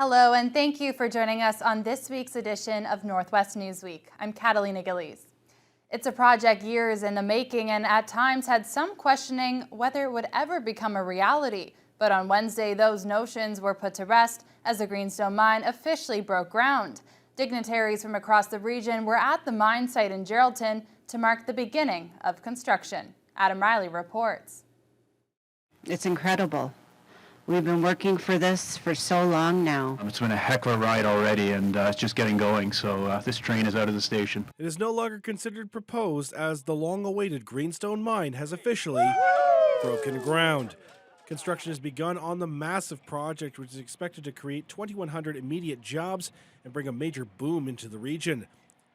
Hello, and thank you for joining us on this week's edition of Northwest Newsweek. I'm Catalina Gillies. It's a project years in the making and at times had some questioning whether it would ever become a reality. But on Wednesday, those notions were put to rest as the Greenstone Mine officially broke ground. Dignitaries from across the region were at the mine site in Geraldton to mark the beginning of construction. Adam Riley reports. It's incredible. We've been working for this for so long now. It's been a heck of a ride already, and it's just getting going, so this train is out of the station. It is no longer considered proposed as the long-awaited Greenstone Mine has officially broken ground. Construction has begun on the massive project, which is expected to create 2,100 immediate jobs and bring a major boom into the region.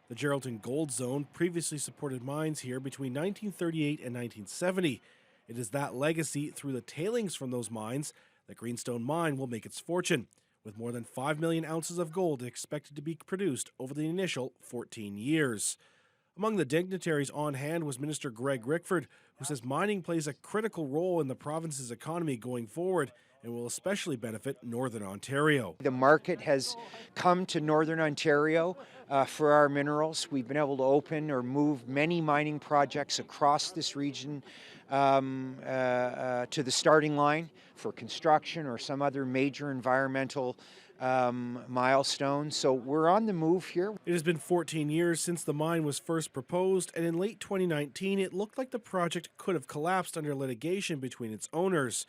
The Geraldton Gold Zone previously supported mines here between 1938 and 1970. It is that legacy through the tailings from those mines that Greenstone Mine will make its fortune, with more than 5 million ounces of gold expected to be produced over the initial 14 years. Among the dignitaries on hand was Minister Greg Rickford, who says mining plays a critical role in the province's economy going forward and will especially benefit Northern Ontario. The market has come to Northern Ontario for our minerals. We've been able to open or move many mining projects across this region to the starting line for construction or some other major environmental milestone. So we're on the move here. It has been 14 years since the mine was first proposed, and in late 2019 it looked like the project could have collapsed under litigation between its owners.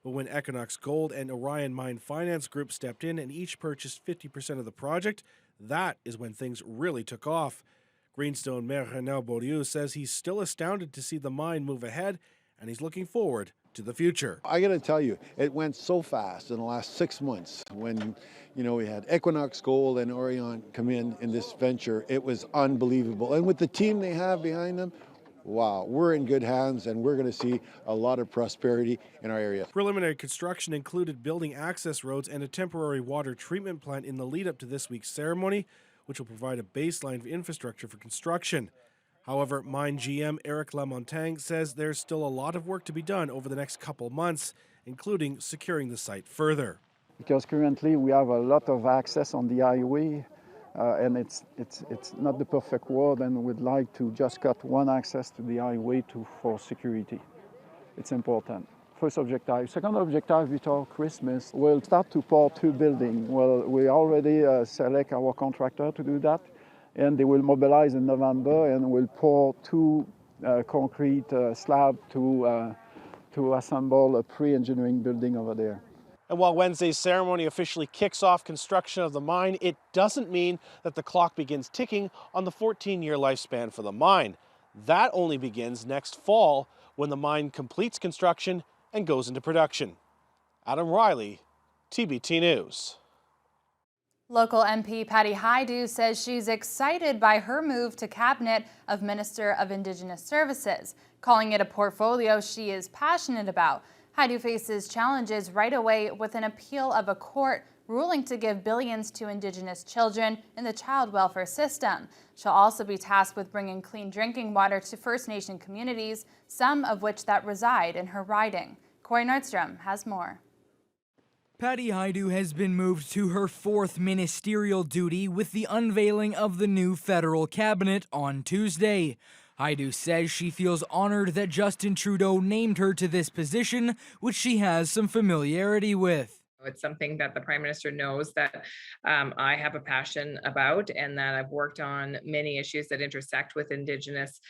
But when Equinox Gold and Orion Mine Finance Group stepped in and each purchased 50% of the project, that is when things really took off. Greenstone Mayor Renaud Beaulieu says he's still astounded to see the mine move ahead, and he's looking forward to the future. I got to tell you, it went so fast in the last 6 months when, we had Equinox Gold and Orion come in this venture. It was unbelievable. And with the team they have behind them, wow, we're in good hands and we're going to see a lot of prosperity in our area. Preliminary construction included building access roads and a temporary water treatment plant in the lead up to this week's ceremony, which will provide a baseline of infrastructure for construction. However, mine GM Eric Lamontagne says there's still a lot of work to be done over the next couple months, including securing the site further. Because currently we have a lot of access on the highway, and it's not the perfect world, and we'd like to just cut one access to the highway for security. It's important. First objective. Second objective, before Christmas, we'll start to pour 2 buildings. Well, we already select our contractor to do that, and they will mobilize in November and will pour 2 concrete slabs to assemble a pre-engineering building over there. And while Wednesday's ceremony officially kicks off construction of the mine, it doesn't mean that the clock begins ticking on the 14-year lifespan for the mine. That only begins next fall when the mine completes construction and goes into production. Adam Riley, TBT News. Local MP Patty Hajdu says she's excited by her move to Cabinet of Minister of Indigenous Services, calling it a portfolio she is passionate about. Hajdu faces challenges right away with an appeal of a court ruling to give billions to Indigenous children in the child welfare system. She'll also be tasked with bringing clean drinking water to First Nation communities, some of which that reside in her riding. Corey Nordstrom has more. Patty Hajdu has been moved to her 4th ministerial duty with the unveiling of the new federal cabinet on Tuesday. Hajdu says she feels honored that Justin Trudeau named her to this position, which she has some familiarity with. It's something that the Prime Minister knows that I have a passion about, and that I've worked on many issues that intersect with Indigenous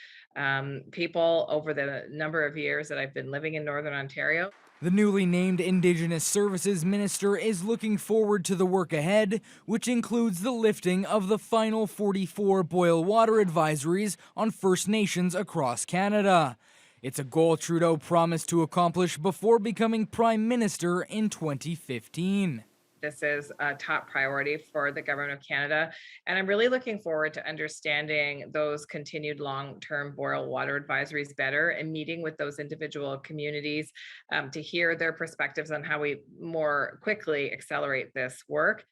people over the number of years that I've been living in Northern Ontario. The newly named Indigenous Services Minister is looking forward to the work ahead, which includes the lifting of the final 44 boil water advisories on First Nations across Canada. It's a goal Trudeau promised to accomplish before becoming Prime Minister in 2015. This is a top priority for the Government of Canada, and I'm really looking forward to understanding those continued long-term boil water advisories better and meeting with those individual communities to hear their perspectives on how we more quickly accelerate this work.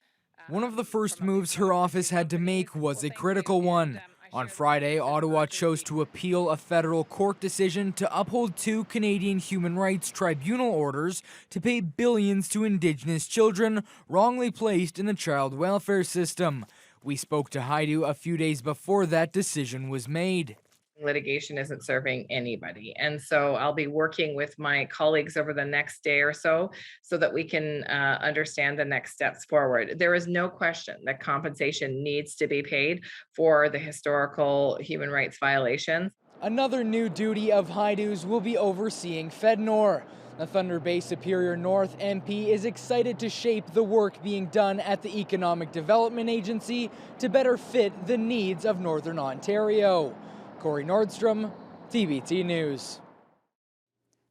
One of the first moves her office had to make was a critical one. On Friday, Ottawa chose to appeal a federal court decision to uphold 2 Canadian Human Rights Tribunal orders to pay billions to Indigenous children wrongly placed in the child welfare system. We spoke to Haidu a few days before that decision was made. Litigation isn't serving anybody. And so I'll be working with my colleagues over the next day or so that we can understand the next steps forward. There is no question that compensation needs to be paid for the historical human rights violations. Another new duty of Haidu's will be overseeing FedNor. The Thunder Bay Superior North MP is excited to shape the work being done at the Economic Development Agency to better fit the needs of Northern Ontario. Corey Nordstrom, TBT News.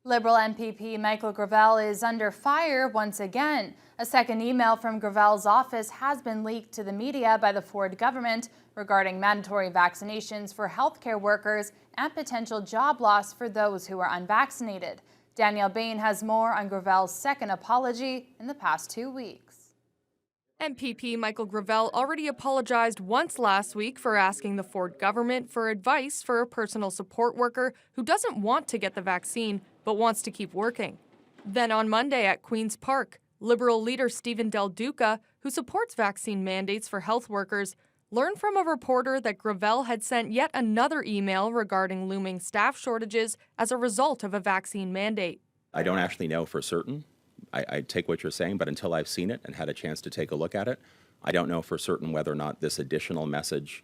Liberal MPP Michael Gravel is under fire once again. A second email from Gravel's office has been leaked to the media by the Ford government regarding mandatory vaccinations for healthcare workers and potential job loss for those who are unvaccinated. Danielle Bain has more on Gravel's second apology in the past 2 weeks. MPP Michael Gravel already apologized once last week for asking the Ford government for advice for a personal support worker who doesn't want to get the vaccine but wants to keep working. Then on Monday at Queen's Park, Liberal leader Stephen Del Duca, who supports vaccine mandates for health workers, learned from a reporter that Gravel had sent yet another email regarding looming staff shortages as a result of a vaccine mandate. I don't actually know for certain. I take what you're saying, but until I've seen it and had a chance to take a look at it, I don't know for certain whether or not this additional message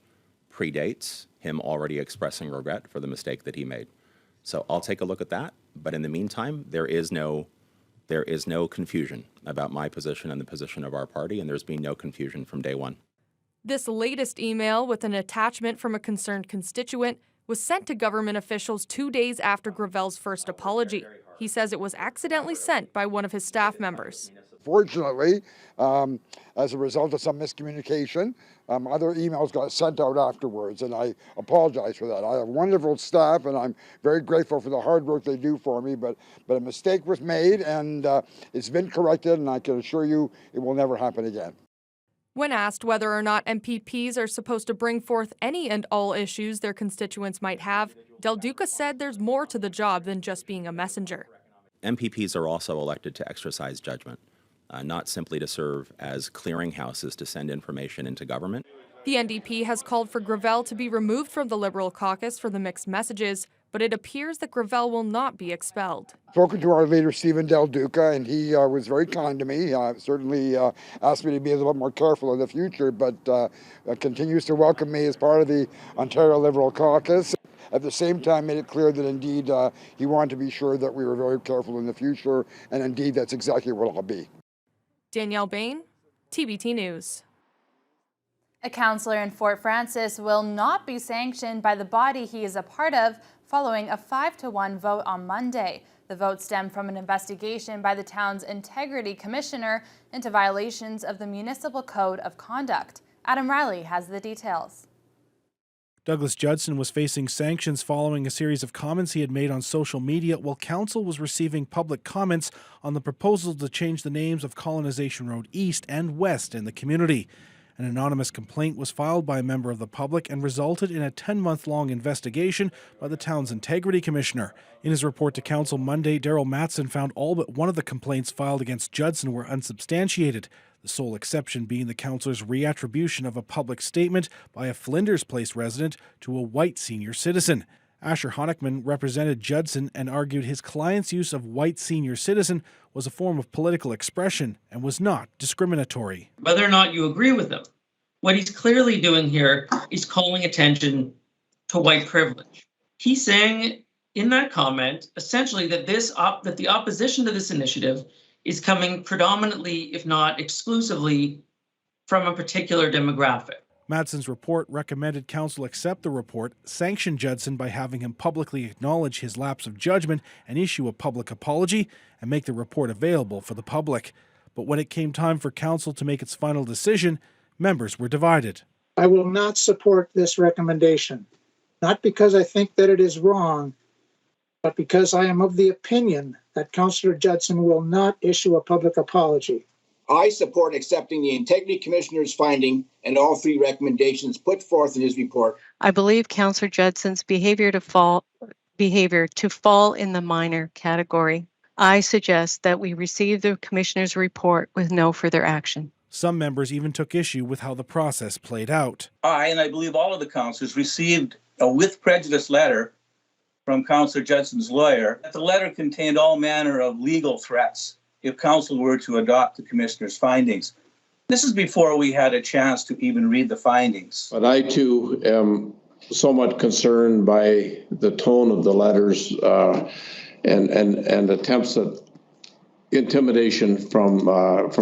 predates him already expressing regret for the mistake that he made. So I'll take a look at that, but in the meantime, there is no confusion about my position and the position of our party, and there's been no confusion from day one. This latest email with an attachment from a concerned constituent was sent to government officials 2 days after Gravel's first apology. He says it was accidentally sent by one of his staff members. Fortunately, as a result of some miscommunication, other emails got sent out afterwards, and I apologize for that. I have wonderful staff, and I'm very grateful for the hard work they do for me, but a mistake was made, and it's been corrected, and I can assure you it will never happen again. When asked whether or not MPPs are supposed to bring forth any and all issues their constituents might have, Del Duca said there's more to the job than just being a messenger. MPPs are also elected to exercise judgment, not simply to serve as clearinghouses to send information into government. The NDP has called for Gravel to be removed from the Liberal caucus for the mixed messages, but it appears that Gravel will not be expelled. Spoken to our leader, Stephen Del Duca, and he was very kind to me. Certainly asked me to be a little bit more careful in the future, but continues to welcome me as part of the Ontario Liberal caucus. At the same time, made it clear that indeed he wanted to be sure that we were very careful in the future, and indeed that's exactly what I'll be. Danielle Bain, TBT News. A councillor in Fort Frances will not be sanctioned by the body he is a part of following a 5-1 vote on Monday. The vote stemmed from an investigation by the town's Integrity Commissioner into violations of the Municipal Code of Conduct. Adam Riley has the details. Douglas Judson was facing sanctions following a series of comments he had made on social media while council was receiving public comments on the proposal to change the names of Colonization Road East and West in the community. An anonymous complaint was filed by a member of the public and resulted in a 10-month-long investigation by the town's Integrity Commissioner. In his report to council Monday, Daryl Matson found all but one of the complaints filed against Judson were unsubstantiated, the sole exception being the councilor's reattribution of a public statement by a Flinders Place resident to a white senior citizen. Asher Honickman represented Judson and argued his client's use of white senior citizen was a form of political expression and was not discriminatory. Whether or not you agree with him, what he's clearly doing here is calling attention to white privilege. He's saying in that comment, essentially, that that the opposition to this initiative is coming predominantly, if not exclusively, from a particular demographic. Matson's report recommended council accept the report, sanction Judson by having him publicly acknowledge his lapse of judgment and issue a public apology, and make the report available for the public. But when it came time for council to make its final decision, members were divided. I will not support this recommendation, not because I think that it is wrong, but because I am of the opinion that Councillor Judson will not issue a public apology. I support accepting the Integrity Commissioner's finding and all 3 recommendations put forth in his report. I believe Councillor Judson's behavior to fall in the minor category. I suggest that we receive the Commissioner's report with no further action. Some members even took issue with how the process played out. And I believe all of the councillors received a with prejudice letter from Councillor Judson's lawyer. The letter contained all manner of legal threats if council were to adopt the commissioner's findings. This is before we had a chance to even read the findings. But I too am somewhat concerned by the tone of the letters and attempts at intimidation from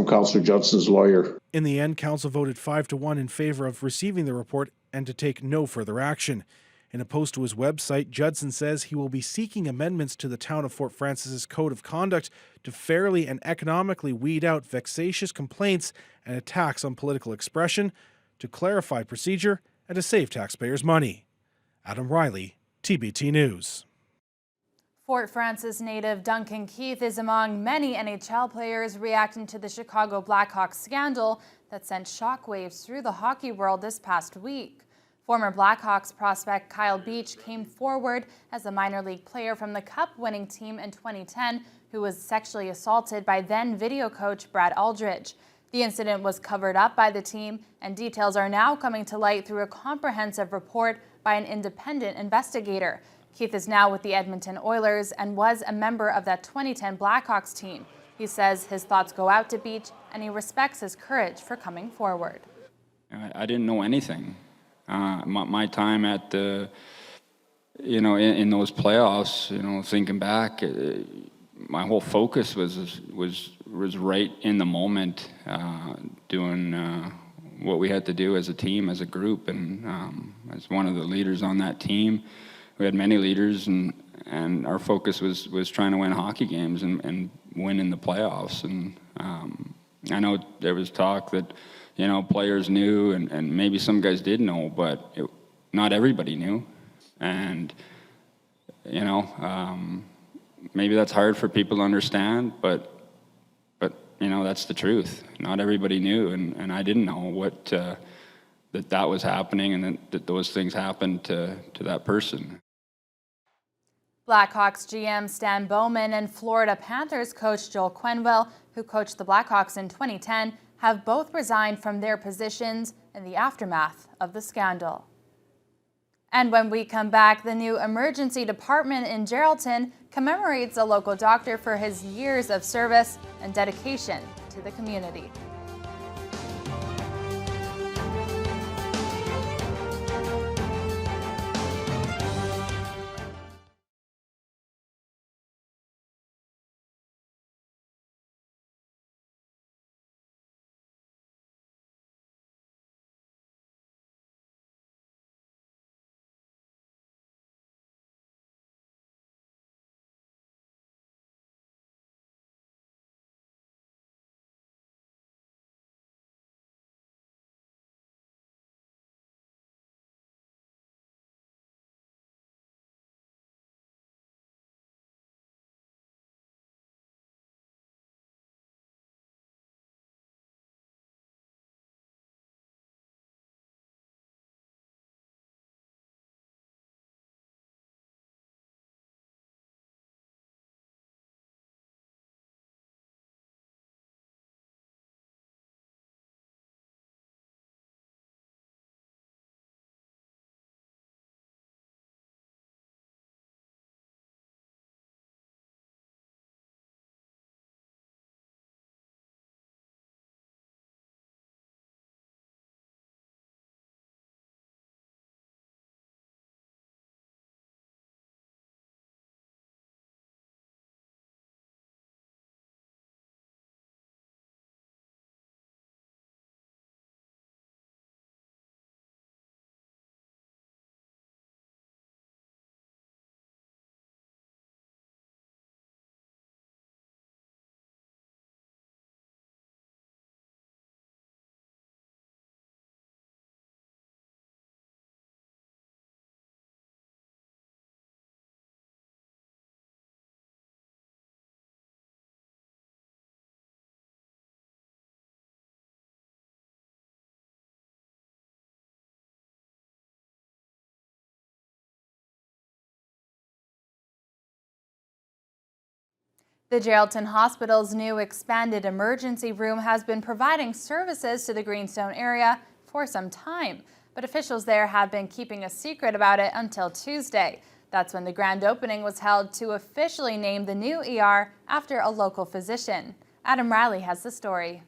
Councillor Judson's lawyer. In the end, council voted 5-1 in favor of receiving the report and to take no further action. In a post to his website, Judson says he will be seeking amendments to the town of Fort Francis's Code of Conduct to fairly and economically weed out vexatious complaints and attacks on political expression, to clarify procedure, and to save taxpayers' money. Adam Riley, TBT News. Fort Francis native Duncan Keith is among many NHL players reacting to the Chicago Blackhawks scandal that sent shockwaves through the hockey world this past week. Former Blackhawks prospect Kyle Beach came forward as a minor league player from the Cup-winning team in 2010 who was sexually assaulted by then video coach Brad Aldridge. The incident was covered up by the team, and details are now coming to light through a comprehensive report by an independent investigator. Keith is now with the Edmonton Oilers and was a member of that 2010 Blackhawks team. He says his thoughts go out to Beach and he respects his courage for coming forward. I didn't know anything. My time at the, in those playoffs, thinking back, my whole focus was right in the moment, doing what we had to do as a team, as a group, and as one of the leaders on that team. We had many leaders, and our focus was trying to win hockey games and win in the playoffs. And I know there was talk that, players knew, and maybe some guys did know, but not everybody knew. And, maybe that's hard for people to understand, but that's the truth. Not everybody knew, and I didn't know what that was happening, and that those things happened to that person. Blackhawks GM Stan Bowman and Florida Panthers coach Joel Quenneville, who coached the Blackhawks in 2010, have both resigned from their positions in the aftermath of the scandal. And when we come back, the new emergency department in Geraldton commemorates a local doctor for his years of service and dedication to the community. The Geraldton Hospital's new expanded emergency room has been providing services to the Greenstone area for some time, but officials there have been keeping a secret about it until Tuesday. That's when the grand opening was held to officially name the new ER after a local physician. Adam Riley has the story.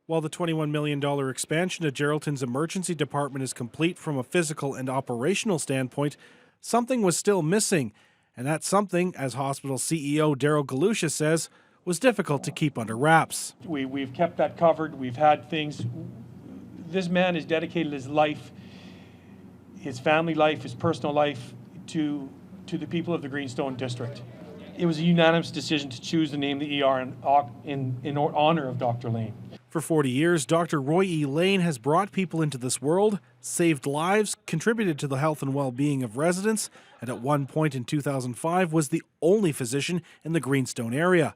While the $21 million expansion of Geraldton's emergency department is complete from a physical and operational standpoint, something was still missing. And that something, as hospital CEO Daryl Galusha says, was difficult to keep under wraps. We've kept that covered. We've had things. This man has dedicated his life, his family life, his personal life to the people of the Greenstone district. It was a unanimous decision to choose to name the ER in honor of Dr. Lane. For 40 years, Dr. Roy E. Lane has brought people into this world, saved lives, contributed to the health and well-being of residents, and at one point in 2005 was the only physician in the Greenstone area.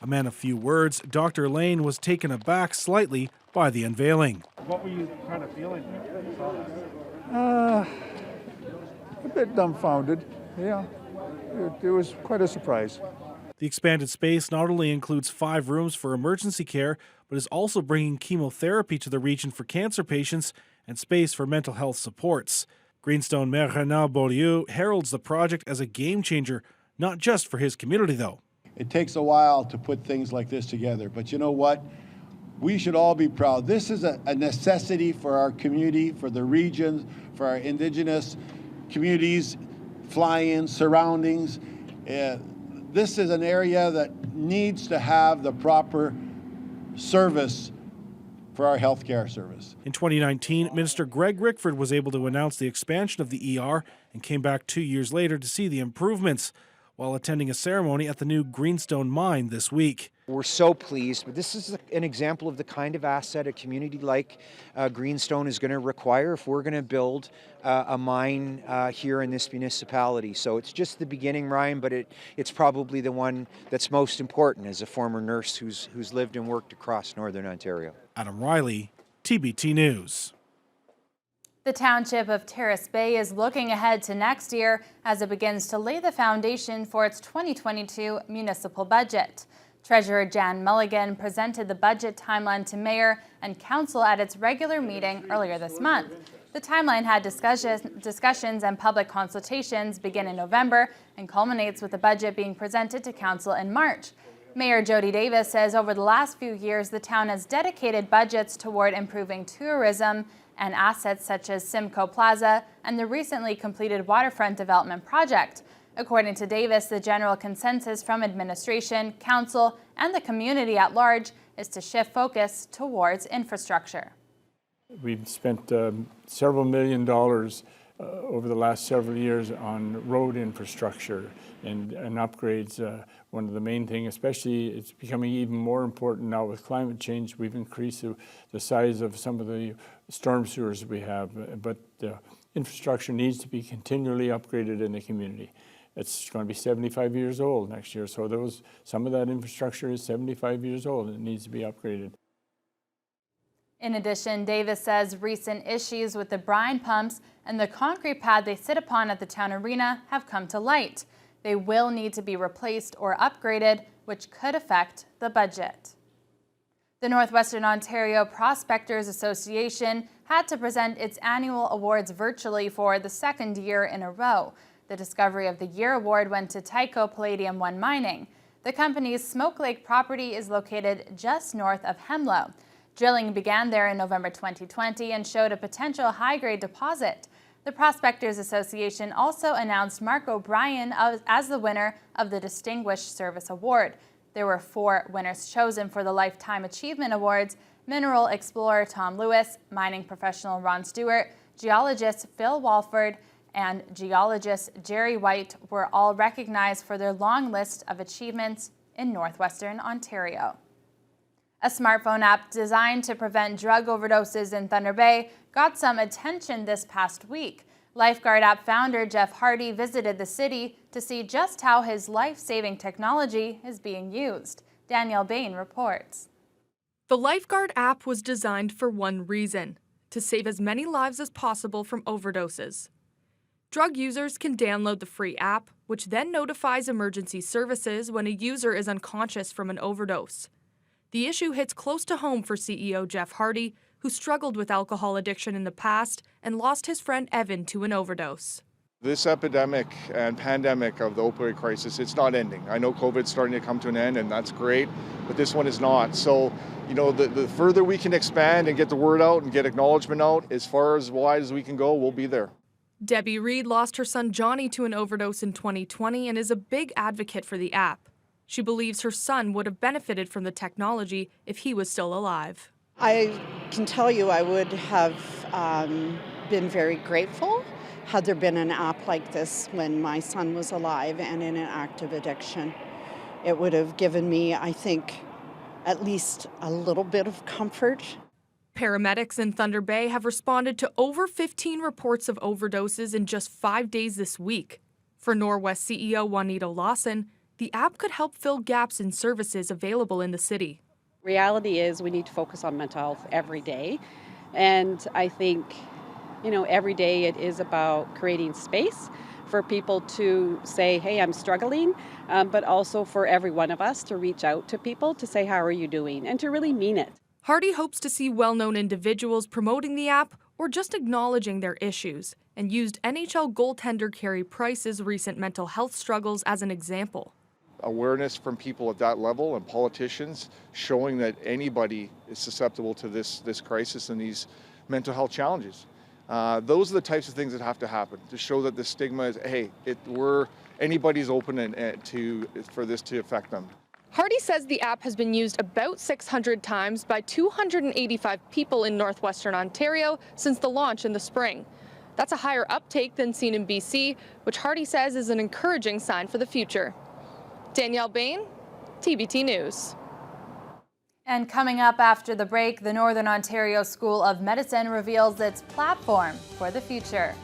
A man of few words, Dr. Lane was taken aback slightly by the unveiling. What were you kind of feeling when you saw this? A bit dumbfounded, yeah. It was quite a surprise. The expanded space not only includes 5 rooms for emergency care, but is also bringing chemotherapy to the region for cancer patients and space for mental health supports. Greenstone Mayor Renan Beaulieu heralds the project as a game changer, not just for his community though. It takes a while to put things like this together, but you know what? We should all be proud. This is a necessity for our community, for the region, for our Indigenous communities, fly-ins, surroundings. This is an area that needs to have the proper service for our healthcare service. In 2019, Minister Greg Rickford was able to announce the expansion of the ER and came back 2 years later to see the improvements while attending a ceremony at the new Greenstone Mine this week. We're so pleased, but this is an example of the kind of asset a community like Greenstone is going to require if we're going to build a mine here in this municipality. So it's just the beginning, Ryan, but it's probably the one that's most important as a former nurse who's lived and worked across Northern Ontario. Adam Riley, TBT News. The township of Terrace Bay is looking ahead to next year as it begins to lay the foundation for its 2022 municipal budget. Treasurer Jan Mulligan presented the budget timeline to Mayor and Council at its regular meeting earlier this month. The timeline had discussions and public consultations begin in November and culminates with the budget being presented to Council in March. Mayor Jody Davis says over the last few years, the town has dedicated budgets toward improving tourism and assets such as Simcoe Plaza and the recently completed waterfront development project. According to Davis, the general consensus from administration, council, and the community at large is to shift focus towards infrastructure. We've spent several $1 million over the last several years on road infrastructure and upgrades. One of the main things, especially, it's becoming even more important now with climate change. We've increased the size of some of the storm sewers we have, but the infrastructure needs to be continually upgraded in the community. It's going to be 75 years old next year, so some of that infrastructure is 75 years old and it needs to be upgraded. In addition, Davis says recent issues with the brine pumps and the concrete pad they sit upon at the town arena have come to light. They will need to be replaced or upgraded, which could affect the budget. The Northwestern Ontario Prospectors Association had to present its annual awards virtually for the second year in a row. The Discovery of the Year award went to Tyco Palladium 1 Mining. The company's Smoke Lake property is located just north of Hemlo. Drilling began there in November 2020 and showed a potential high-grade deposit. The Prospectors Association also announced Mark O'Brien as the winner of the Distinguished Service Award. There were 4 winners chosen for the Lifetime Achievement Awards: mineral explorer Tom Lewis, mining professional Ron Stewart, geologist Phil Walford, and geologist Jerry White were all recognized for their long list of achievements in Northwestern Ontario. A smartphone app designed to prevent drug overdoses in Thunder Bay got some attention this past week. Lifeguard App founder Jeff Hardy visited the city to see just how his life-saving technology is being used. Danielle Bain reports. The Lifeguard app was designed for one reason: to save as many lives as possible from overdoses. Drug users can download the free app, which then notifies emergency services when a user is unconscious from an overdose. The issue hits close to home for CEO Jeff Hardy, who struggled with alcohol addiction in the past and lost his friend Evan to an overdose. This epidemic and pandemic of the opioid crisis, it's not ending. I know COVID's starting to come to an end, and that's great, but this one is not. So, the further we can expand and get the word out and get acknowledgement out, as far as wide as we can go, we'll be there. Debbie Reed lost her son Johnny to an overdose in 2020 and is a big advocate for the app. She believes her son would have benefited from the technology if he was still alive. I can tell you I would have been very grateful had there been an app like this when my son was alive and in an active addiction. It would have given me, I think, at least a little bit of comfort. Paramedics in Thunder Bay have responded to over 15 reports of overdoses in just 5 days this week. For Norwest CEO Juanito Lawson, the app could help fill gaps in services available in the city. Reality is we need to focus on mental health every day. And I think, every day it is about creating space for people to say, hey, I'm struggling, but also for every one of us to reach out to people to say, how are you doing? And to really mean it. Hardy hopes to see well-known individuals promoting the app or just acknowledging their issues, and used NHL goaltender Carey Price's recent mental health struggles as an example. Awareness from people at that level and politicians showing that anybody is susceptible to this crisis and these mental health challenges. Those are the types of things that have to happen to show that the stigma is, hey, anybody's open for this to affect them. Hardy says the app has been used about 600 times by 285 people in northwestern Ontario since the launch in the spring. That's a higher uptake than seen in BC, which Hardy says is an encouraging sign for the future. Danielle Bain, TBT News. And coming up after the break, the Northern Ontario School of Medicine reveals its platform for the future.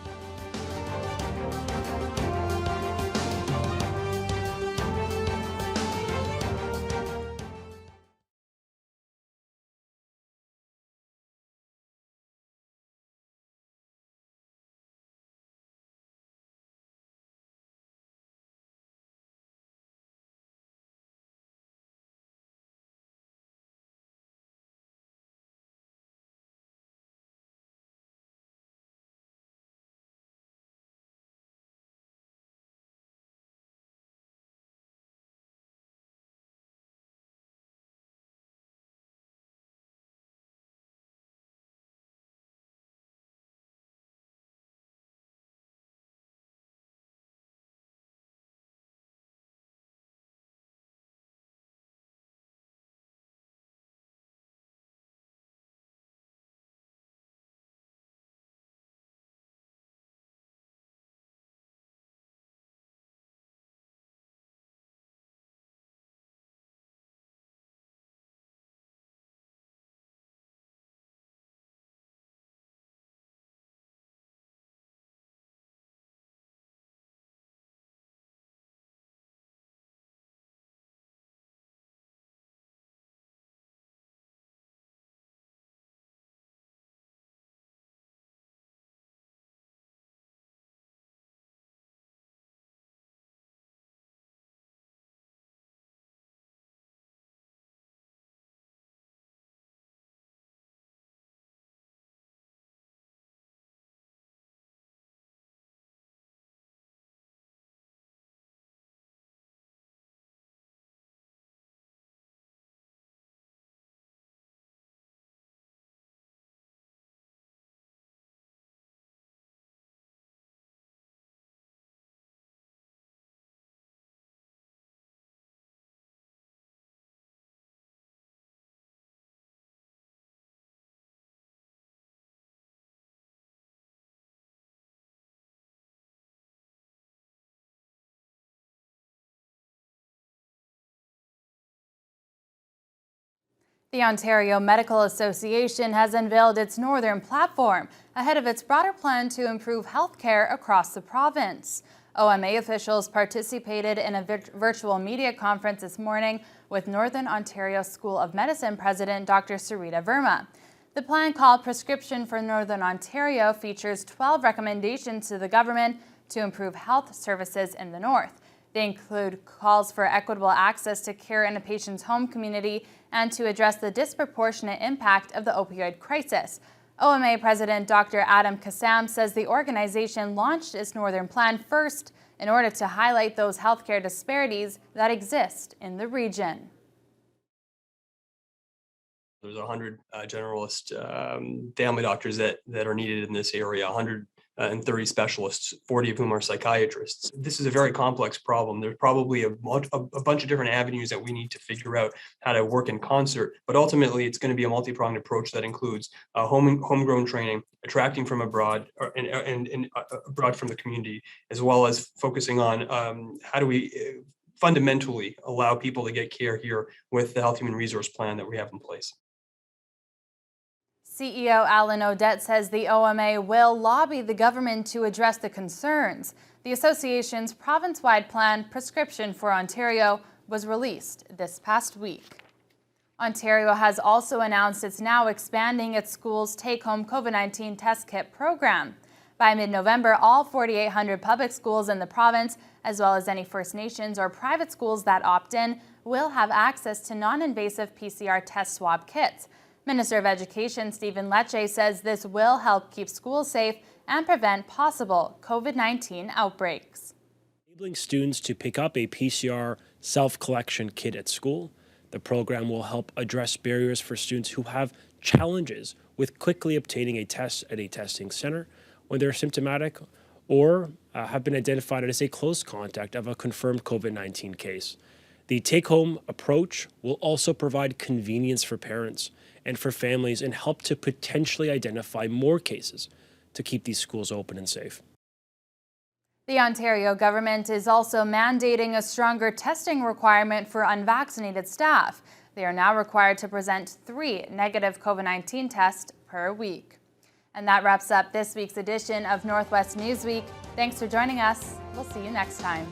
The Ontario Medical Association has unveiled its Northern Platform ahead of its broader plan to improve healthcare across the province. OMA officials participated in a virtual media conference this morning with Northern Ontario School of Medicine President Dr. Sarita Verma. The plan, called Prescription for Northern Ontario, features 12 recommendations to the government to improve health services in the north. They include calls for equitable access to care in a patient's home community and to address the disproportionate impact of the opioid crisis. OMA President Dr. Adam Kassam says the organization launched its Northern Plan first in order to highlight those healthcare disparities that exist in the region. There's 100 generalist family doctors that are needed in this area, 130 specialists, 40 of whom are psychiatrists. This is a very complex problem. There's probably a bunch of different avenues that we need to figure out how to work in concert, but ultimately it's going to be a multi-pronged approach that includes homegrown training, attracting from abroad and abroad from the community, as well as focusing on how do we fundamentally allow people to get care here with the Health Human Resource Plan that we have in place. CEO Alan Odette says the OMA will lobby the government to address the concerns. The association's province-wide plan, Prescription for Ontario, was released this past week. Ontario has also announced it's now expanding its schools' take-home COVID-19 test kit program. By mid-November, all 4,800 public schools in the province, as well as any First Nations or private schools that opt in, will have access to non-invasive PCR test swab kits. Minister of Education Stephen Lecce says this will help keep schools safe and prevent possible COVID-19 outbreaks. Enabling students to pick up a PCR self-collection kit at school, the program will help address barriers for students who have challenges with quickly obtaining a test at a testing center when they're symptomatic or have been identified as a close contact of a confirmed COVID-19 case. The take-home approach will also provide convenience for parents and for families and help to potentially identify more cases to keep these schools open and safe. The Ontario government is also mandating a stronger testing requirement for unvaccinated staff. They are now required to present 3 negative COVID-19 tests per week. And that wraps up this week's edition of Northwest Newsweek. Thanks for joining us. We'll see you next time.